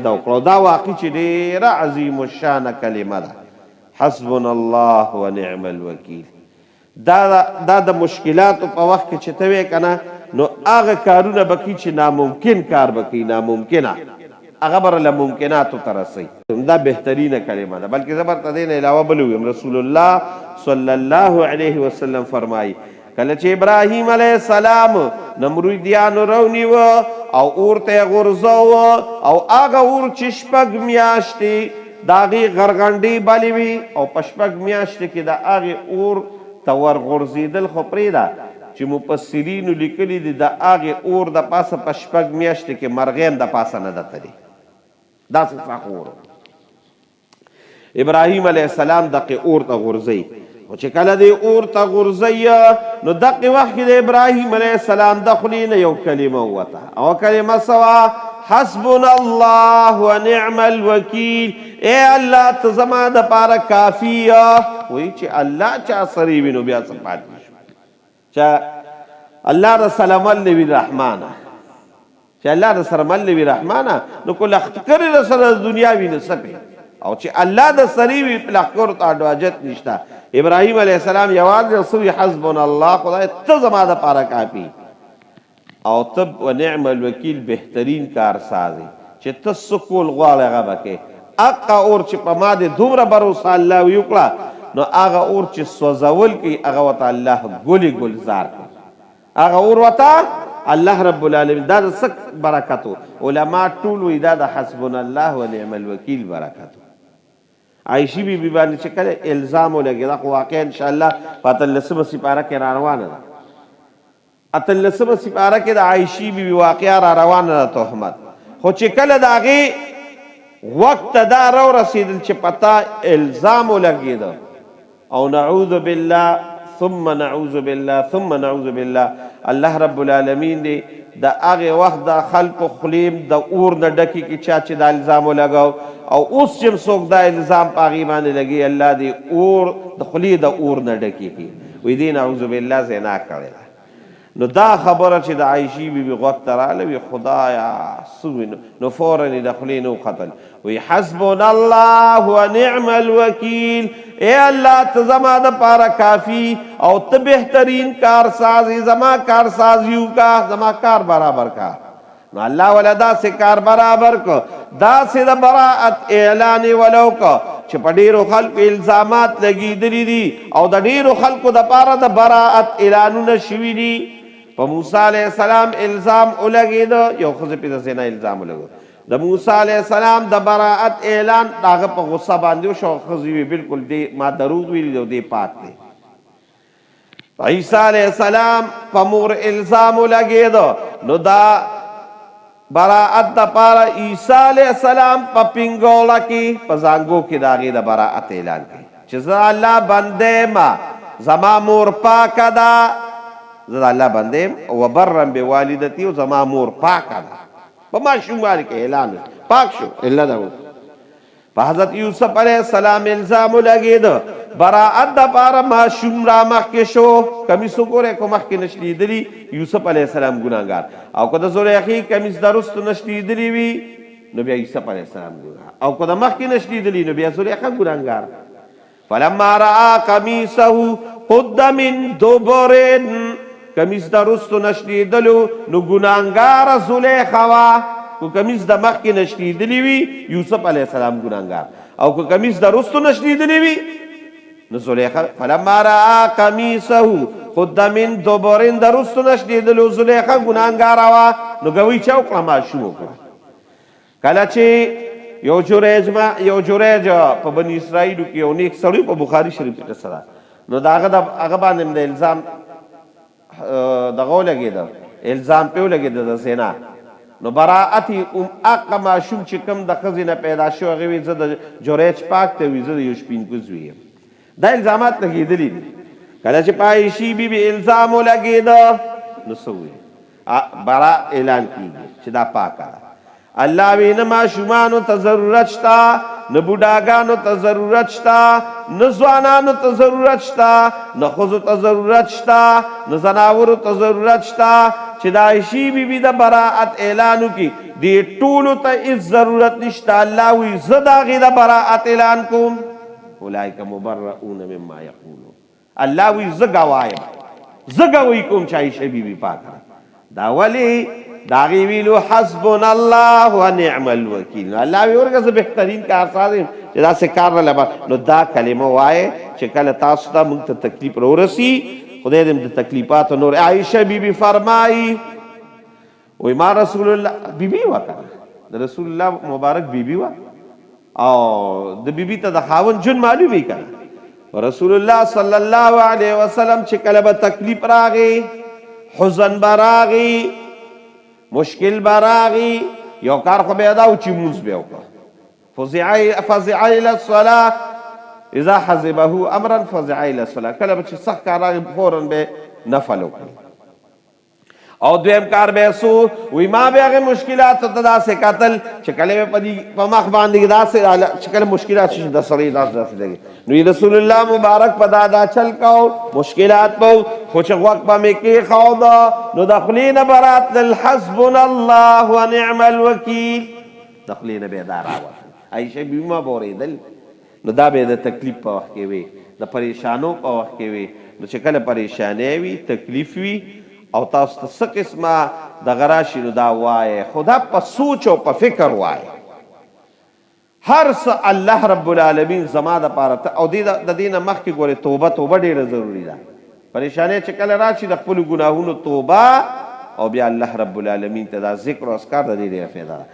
ته وکړه. دا واقع چې ډېره عظیم الشانه کلمه ده، حسبنا الله ونعم الوکیل. دا د مشکلاتو په وخت کې چې ته وې که نه، نو هغه کارونه به کوي چې ناممکن کار به کوي، ناممکنه هغه به له ممکناتو ته رسوي. دا بهترینه کلمه ده. بلکې زه برته دې نه علاوه بل ویم، رسول الله صلی الله علیه وسلم فرمایي کله چې ابراهیم علیه السلام نمرودیانو رونیوه او اور ته یې غورځوه او هغه اور چې 6 میاشتې د هغې غرغنډې بلې وي او په 6 میاشتې کې د هغې اور ته ورغورځېدل، خو پرېږده چې مفسرینو لیکلي دي د هغې اور د پاسه په 6 میاشتې کې مرغۍ د پاسه نه ده تللې. داسې سخت اور ابراهیم علیه السلام دقې اور ته غورځوي. خو چې کله دې اور ته غورځوي نو دقې وخت کې د ابراهیم علیه السلام د خولې نه یو کلمه ووته، او کلمه څه وه؟ حسبنا الله ونعم الوکیل. ای الله ته زما دپاره کافي یې. وایي چې الله چا سره وي نو بیا څه پاتې شو؟ چې الله را سره مل نه وي رحمانه، چې الله را سره مل نه وي رحمانه، نو که لښکرې را سره د دنیا وي نو څه کوي؟ او چې الله د سرې وي لښکرو ته حاجت نشته. ابراهیم علیه السلام یوازې څه وي؟ حسبنا الله، خدای ته زما دپاره کافي. او ته ونعم الوکیل بهترین کارساز یې چې ته څه کول غواړې هغه به کوې. هغه اور چې په ما دې دومره بروسه الله وکړه، نو هغه اور چې سوځول کوي هغه ورته الله ګلې ګلزار کوي، هغه اور ورته الله رب العالمین. دا د څه برکت و؟ علما ټول وایي دا د حسبنا الله ونعم الوکیل برکت و. عایشې بیبي باندې چې کله الزام ولګېده، خو واقعا انشاءالله په 18مه سپاره کې را روانه ده، 18مه سپاره کې د عایشې بیبي واقعه را روانه ده تهمت. خو چې کله د هغې وقت ته دا راورسېدل چې پتا الزام ولګېده، او نعوذ بالله ثم نعوذ بالله ثم نعوذ بالله، الله رب العالمین دی د هغې وخت د خلکو خولیم د اور نه ډکې کې چا چې دا الزام ولګاو، او اوس چې څوک دا الزام په هغې باندې لګي، الله دې اور د خولې د اور نه ډکې کړي. وایي دې نعوذ بالله زنا کړې ده. نو دا خبره چې د عایشې بیبي غوږ ته راغله، وي خدایه څه وي، نو فورا یې د خولې نه وختل. وایي حسبنا الله ونعم الوکیل. ای الله ته زما دپاره کافي او ته بهترین کارساز یې، زما کارسازي وکړه، زما کار برابر کړه. نو الله ولا داسې کار برابر کړه، داسې د براعت اعلان یې ولو کړه چې په ډېرو خلکو الزامات لګېدلي دي او د ډېرو خلکو دپاره د براعت اعلانونه شوي دي. په موسی علیه السلام الزام ولګېده، یو ښځې پې د زنا الزام ولګېده، د موسی علیه السلام د براعت اعلان د هغه په غصه باندې وشو. ښځې وي بلکل دې ما دروغ ویلي دی او دې پاک دی. عیسی علیه السلام په مور الزام ولګېده، نو دا براعت دپاره عیسی علیه السلام په پنګوله کې په زانګو کې د هغې د براعت اعلان کوي چې زه الله بنده یم، زما مور پاکه ده، زه د الله بنده یم، وبرم بوالدتي، او زما مور پاکه ده. په ماشوموالي کې اعلان پاک شو. الا ده په حضرت یوسف علیه السلام الزام ولګېده، براعت دپاره ماشوم را مخکې شو. کمیس وګورئ، که مخکې نشلیدلي یوسف علیه السلام ګناهګار، او که د زلیخې کمیس د رستو نشلیدلي وي نو بیا یوسف علیه السلام ګناه، او که د مخکې نشلیدلي نو بیا زلیخه ګناهګار. فلما رأى قمیصه قد من دبر، کمیس د رستو نشلیدلو نو ګناهګاره زلیخه وه. که کمیس د مخکې نشلیدلي وي یوسف علیه السلام ګناهګار، او که کمیس د رستو نشلیدلي وي نو زلیخه. فلما رأى قمیصه قد من دبر، د رستو نشلیدلو زلیخه ګناهګاره وه. نو ګوی چا وکړه؟ ماشوم وکړه. کله چې یو جریج په بني اسرائیلو کې یو نیک سړی، په بخاري شریف کې قصه ده، نو د هغه باندې د الزام دغه ولګېده، الزام پې ولګېده د زنا. نو براعت یې هغه ماشوم چې کوم د ښځې نه پیدا شو، هغې وایي زه د جریج پاک ته وي، زه د یو شپین کوز یم. دا الزامات لګېدلي دي. کله چې په عایشې بیبي الزام ولګېده نو څه وایي؟ برا اعلان کېږي چې دا پاکه ده. الله وی نه ماشومانو ته ضرورت شته، نه بوډاګانو ته ضرورت شته، نه ځوانانو ته ضرورت شته، نه ښځو ته ضرورت شته، نه زناورو ته ضرورت شته چې چې د عائشې بیبي د براءت اعلان وکړي دې ټولو ته هېڅ ضرورت نشته الله وایي زه د هغې د براءت اعلان کوم اولئک مبرؤون مما یقولون الله وایي زه ګواه یم زه ګوهي کوم چې عائشې بیبي پاکه دا ولې د هغې ویلو حسبنا الله ونعم الوکیل نو الله وایي ورګه زه بهترین کارساز یم چې داسې کار نه لبا نو دا کلمه وایه چې کله تاسو ته موږ ته تکلیف راورسي خدای دې د تکلیفاتو نور عائشہ بیبی فرمائی وی ما رسول الله بیبی وا کنه د رسول الله مبارک بیبی وا او د بیبی ته د خاون جن معلومي کنه رسول الله صلی الله علیه وسلم چې کله به تکلیف راغی حزن براغی مشکل براغی یو کار خو به ادا او چې مونږ به وکړه فزع الى الصلاه اذا حزبه امرا فزع الى الصلاه کله چې سخت کار راغی فورا به نفل وکړي او دویم کار به سو وی ما به هغه مشکلات ته داسې قتل چې کله په مخ باندې داسې چې کله مشکلات شي د سړی داسې لګي نو رسول الله مبارک په دا چل کاو مشکلات په خو چې وخت به مې کې خاو دا نو دخلین برات للحسبنا الله ونعم الوکیل دخلین به دار عائشہ بیمه بوریدل نو دا به د تکلیف په وخت کې وي د پریشانو په وخت کې وي نو چې کله پریشانې وي تکلیف وي او تاسو ته څه قسمه دغه راشي نو دا وایه خدا په سوچ او په فکر وایه هر څه الله رب العالمین زما دپاره او د دې نه مخکې ګورې توبه ډېره ضروري ده پریشانۍ چې کله راشي د خپلو ګناهونو توبه او بیا الله رب العالمین ته دا ذکر او اذکار د دې ډېره فایده ده